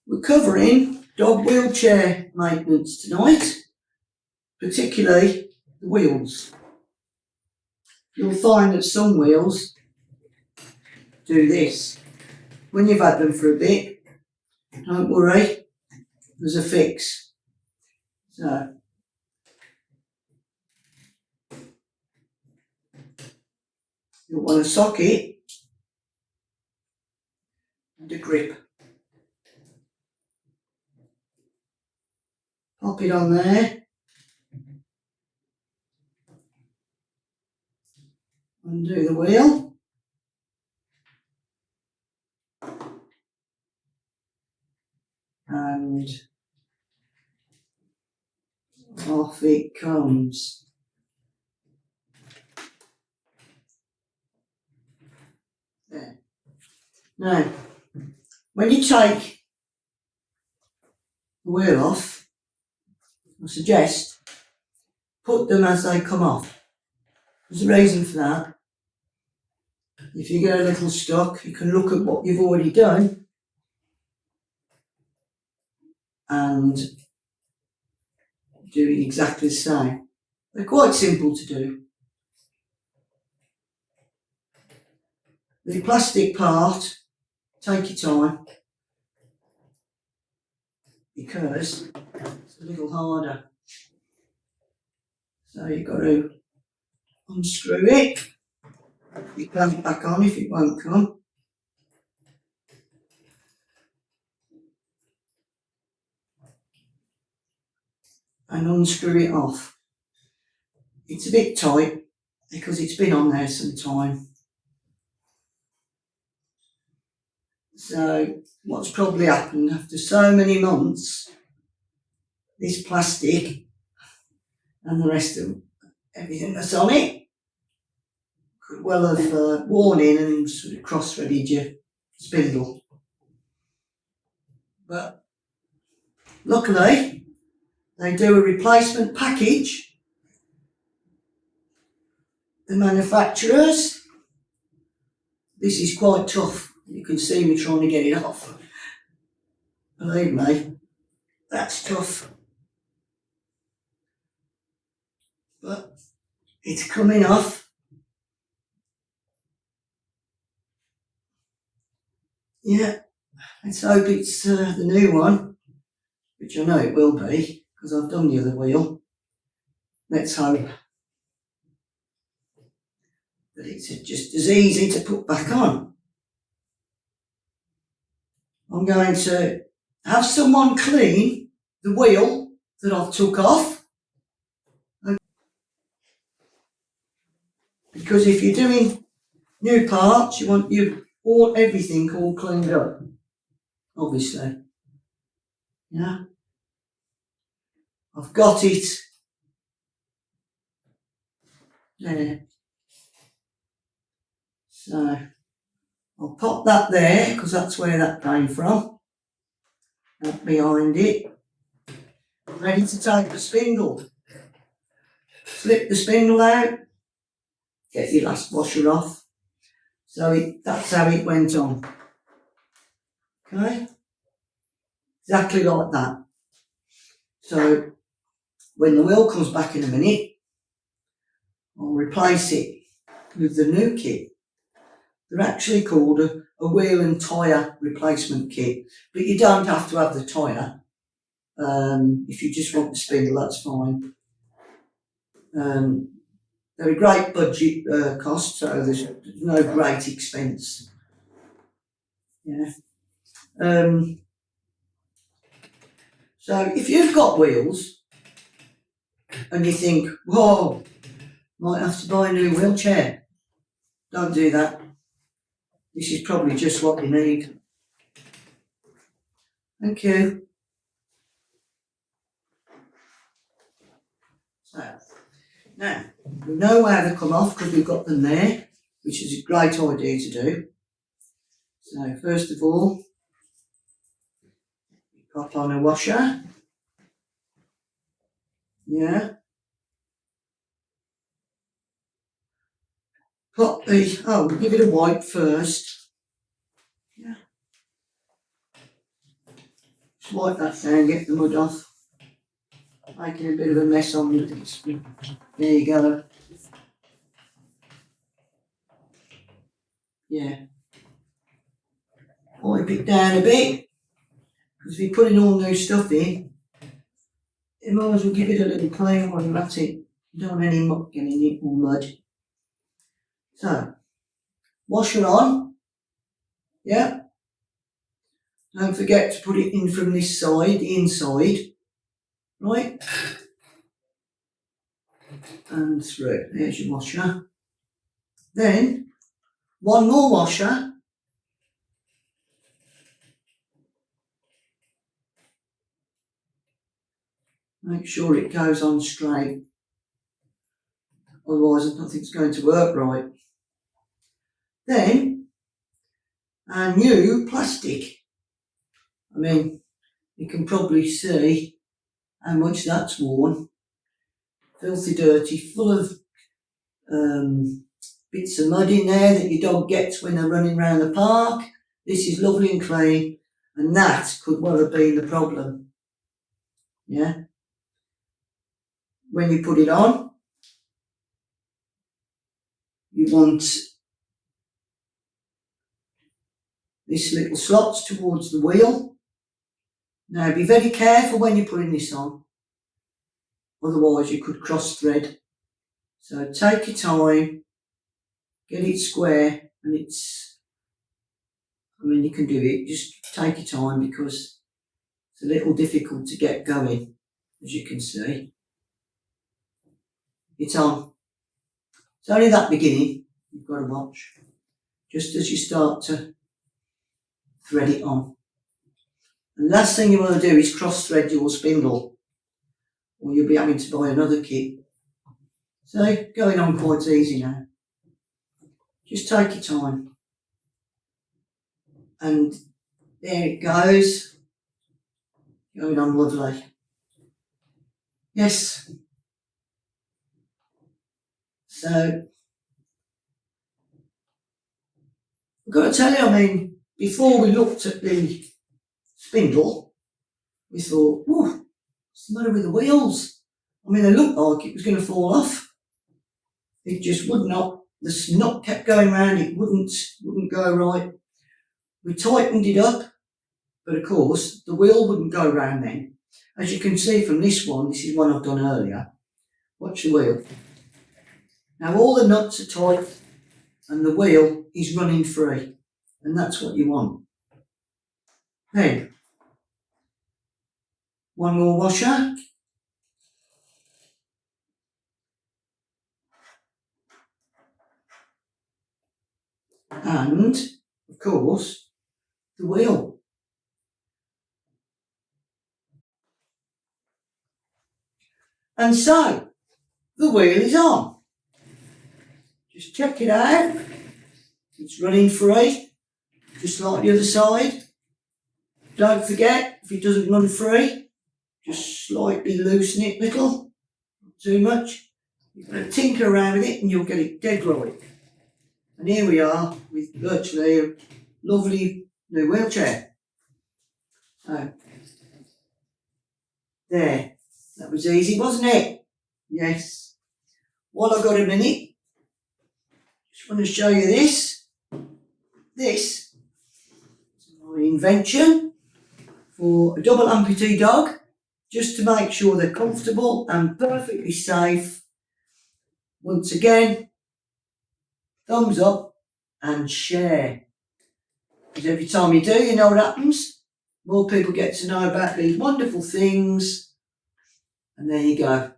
We're covering dog wheelchair maintenance tonight, particularly the wheels. You'll find that some wheels do this. When you've had them for a bit, don't worry, there's a fix. So, you'll want a socket and a grip. Pop it on there. Undo the wheel. And off it comes. There. Now, when you take the wheel off, I suggest put them as they come off. There's a reason for that. If you get a little stuck, you can look at what you've already done and do it exactly the same. They're quite simple to do. The plastic part, take your time because it's a little harder. So you've got to unscrew it. You clamp it back on if it won't come. And unscrew it off. It's a bit tight because it's been on there some time. So what's probably happened after so many months, this plastic and the rest of everything that's on it could well have worn in and sort of cross-threaded your spindle. But luckily, they do a replacement package. The manufacturers, this is quite tough. You can see me trying to get it off. Believe me, that's tough. But it's coming off. Yeah, let's hope it's the new one, which I know it will be because I've done the other wheel. Let's hope that it's just as easy to put back on. I'm going to have someone clean the wheel that I've took off. Because if you're doing new parts, you want everything all cleaned up, obviously. Yeah. I've got it there. So I'll pop that there because that's where that came from. Up behind it. Ready to take the spindle. Slip the spindle out. Get your last washer off. So that's how it went on. Okay? Exactly like that. So when the wheel comes back in a minute, I'll replace it with the new kit. They're actually called a wheel and tyre replacement kit, but you don't have to have the tyre. If you just want the spindle, that's fine. They're a great budget cost, so there's no great expense. Yeah. So if you've got wheels and you think, whoa, might have to buy a new wheelchair, don't do that. This is probably just what you need. Thank you. So, now, we know how to come off because we've got them there, which is a great idea to do. So, first of all, pop on a washer. Yeah. We'll give it a wipe first. Yeah. wipe that down, get the mud off. Making a bit of a mess on it. There you go. Yeah. Wipe it down a bit. Because if you're putting all new stuff in, you might as well give it a little clean while you're at it. You don't want any muck getting in it or mud. So, washer on. Yeah. Don't forget to put it in from this side, the inside. Right? And through. There's your washer. Then, one more washer. Make sure it goes on straight. Otherwise, nothing's going to work right. Then, our new plastic. I mean, you can probably see how much that's worn. Filthy dirty, full of bits of mud in there that your dog gets when they're running around the park. This is lovely and clean, and that could well have been the problem. Yeah. When you put it on, you want this little slots towards the wheel. Now be very careful when you're putting this on, otherwise you could cross thread. So take your time, get it square, and you can do it, just take your time because it's a little difficult to get going, as you can see. It's on. It's only that beginning you've got to watch, just as you start to thread it on. The last thing you want to do is cross thread your spindle, or you'll be having to buy another kit. So, going on quite easy now. Just take your time. And there it goes. Going on lovely. Yes. So, I've got to tell you, before we looked at the spindle, we thought, what's the matter with the wheels? They looked like it was going to fall off. It just would not. The nut kept going round, it wouldn't go right. We tightened it up, but of course the wheel wouldn't go round then. As you can see from this is one I've done earlier. Watch the wheel. Now all the nuts are tight and the wheel is running free, and that's what you want. Then, one more washer. And, of course, the wheel. And so, the wheel is on. Just check it out. It's running free, just like the other side. Don't forget, if it doesn't run free, just slightly loosen it a little, not too much. You're going to tinker around with it and you'll get it dead right. And here we are with virtually a lovely new wheelchair. So, there. That was easy, wasn't it? Yes. While I've got a minute, just want to show you this. This is my invention for a double amputee dog, just to make sure they're comfortable and perfectly safe. Once again, thumbs up and share. Because every time you do, you know what happens. More people get to know about these wonderful things. And there you go.